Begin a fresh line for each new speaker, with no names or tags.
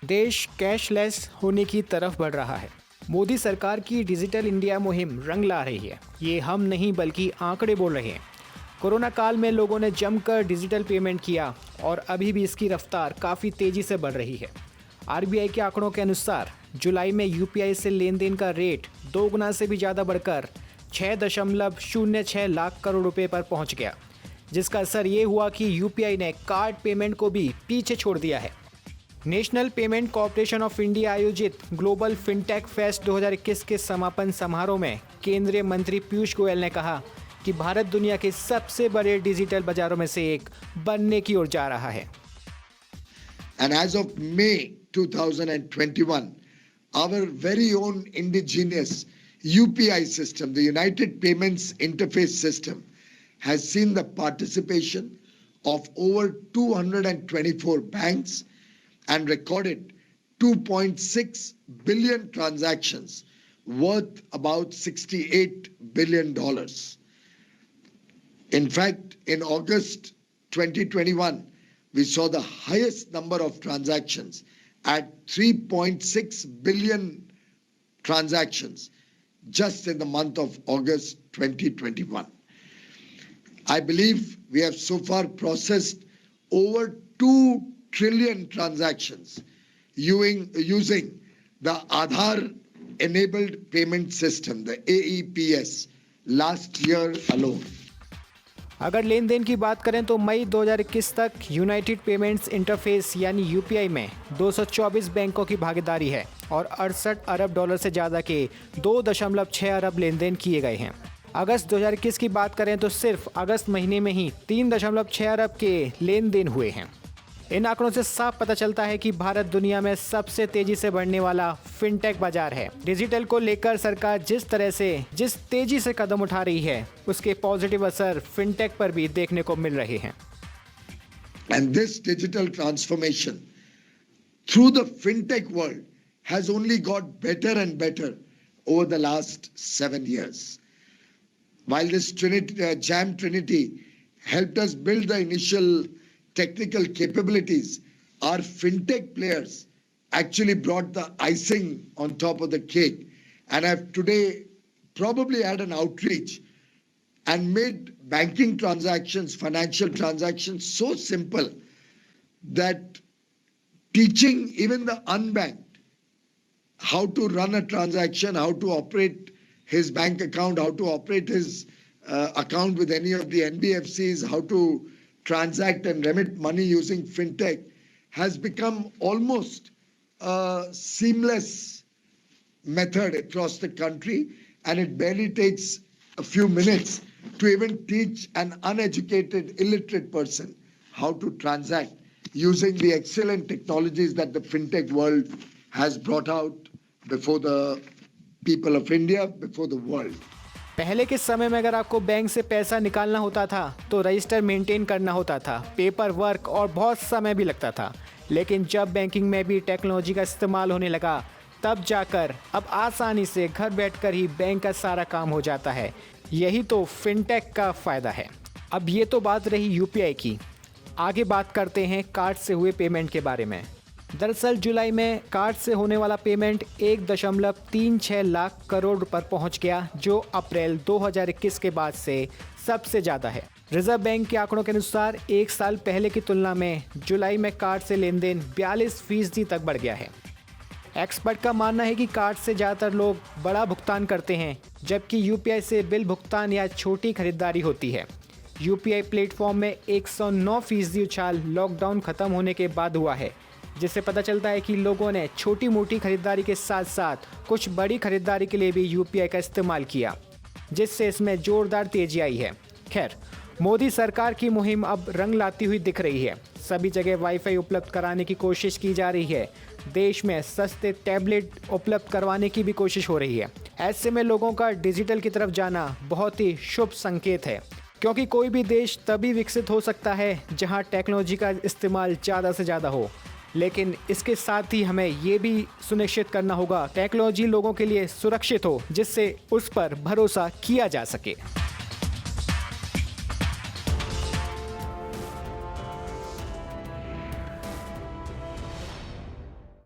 देश कैशलेस होने की तरफ बढ़ रहा है। मोदी सरकार की डिजिटल इंडिया मुहिम रंग ला रही है। ये हम नहीं बल्कि आंकड़े बोल रहे हैं। कोरोना काल में लोगों ने जमकर डिजिटल पेमेंट किया और अभी भी इसकी रफ्तार काफ़ी तेज़ी से बढ़ रही है। आरबीआई के आंकड़ों के अनुसार जुलाई में यूपीआई से लेन देन का रेट 2 गुना से भी ज़्यादा बढ़कर 6.06 लाख करोड़ रुपए पर पहुंच गया, जिसका असर ये हुआ कि यूपीआई ने कार्ड पेमेंट को भी पीछे छोड़ दिया है। National payment corporation of India आयोजित ग्लोबल फिनटेक फेस्ट 2021 के समापन समारोह में केंद्रीय मंत्री पीयूष गोयल ने कहा कि भारत दुनिया के सबसे बड़े डिजिटल बाजारों में से एक बनने की ओर जा रहा है।
And as of May 2021, our very own indigenous UPI system, the United Payments Interface System, has seen the participation of over 224 banks and recorded 2.6 billion transactions worth about $68 billion. In fact, in August 2021, we saw the highest number of transactions at 3.6 billion transactions just in the month of August 2021. I believe we have so far processed over 2 trillion transactions using the Aadhaar-enabled payment system, the AEPS, last year alone.
अगर लेन then की बात करें तो मई 2021 तक United payments interface यानी UPI में 224 बैंकों की भागीदारी है और 68 अरब डॉलर से ज़्यादा के 2.6 अरब लेन देन किए गए हैं। अगस्त 2021 की बात करें तो सिर्फ अगस्त महीने में ही 3.6 अरब के लेन देन हुए हैं। इन आंकड़ों से साफ पता चलता है कि भारत दुनिया में सबसे तेजी से बढ़ने वाला फिनटेक बाजार है। डिजिटल को लेकर सरकार जिस तेजी से कदम उठा रही है, उसके पॉजिटिव असर फिनटेक पर भी देखने को मिल रहे हैं।
And this digital transformation through the fintech world has only got better and better over the last 7 years. While this Jam Trinity helped us build the initial technical capabilities, our fintech players actually brought the icing on top of the cake and have today probably had an outreach and made banking transactions, financial transactions so simple that teaching even the unbanked how to run a transaction, how to operate his bank account, how to operate his account with any of the NBFCs, how to transact and remit money using fintech has become almost a seamless method across the country, and it barely takes a few minutes to even teach an uneducated, illiterate person how to transact using the excellent technologies that the fintech world has brought out before the people of India, before the world.
पहले के समय में अगर आपको bank से पैसा निकालना होता था तो रजिस्टर मेंटेन करना होता था, पेपर वर्क और बहुत समय भी लगता था। लेकिन जब बैंकिंग में भी टेक्नोलॉजी का इस्तेमाल होने लगा, तब जाकर अब आसानी से घर बैठकर ही बैंक का सारा काम हो जाता है। यही तो फिनटेक का फ़ायदा है। अब ये तो बात रही यूपीआई की। आगे बात करते हैं कार्ड से हुए पेमेंट के बारे में। दरअसल जुलाई में कार्ड से होने वाला पेमेंट 1.36 लाख करोड़ पर पहुंच गया, जो अप्रैल 2021 के बाद से सबसे ज़्यादा है। रिजर्व बैंक के आंकड़ों के अनुसार एक साल पहले की तुलना में जुलाई में कार्ड से लेन देन 42% तक बढ़ गया है। एक्सपर्ट का मानना है कि कार्ड से ज़्यादातर लोग बड़ा भुगतान करते हैं, जबकि यूपीआई से बिल भुगतान या छोटी खरीदारी होती है। यूपीआई प्लेटफॉर्म में 109% उछाल लॉकडाउन खत्म होने के बाद हुआ है, जिससे पता चलता है कि लोगों ने छोटी मोटी खरीदारी के साथ साथ कुछ बड़ी खरीदारी के लिए भी यूपीआई का इस्तेमाल किया, जिससे इसमें जोरदार तेजी आई है। खैर, मोदी सरकार की मुहिम अब रंग लाती हुई दिख रही है। सभी जगह वाईफाई उपलब्ध कराने की कोशिश की जा रही है। देश में सस्ते टैबलेट उपलब्ध करवाने की भी कोशिश हो रही है। ऐसे में लोगों का डिजिटल की तरफ जाना बहुत ही शुभ संकेत है, क्योंकि कोई भी देश तभी विकसित हो सकता है जहां टेक्नोलॉजी का इस्तेमाल ज़्यादा से ज़्यादा हो। लेकिन इसके साथ ही हमें ये भी सुनिश्चित करना होगा टेक्नोलॉजी लोगों के लिए सुरक्षित हो, जिससे उस पर भरोसा किया जा सके।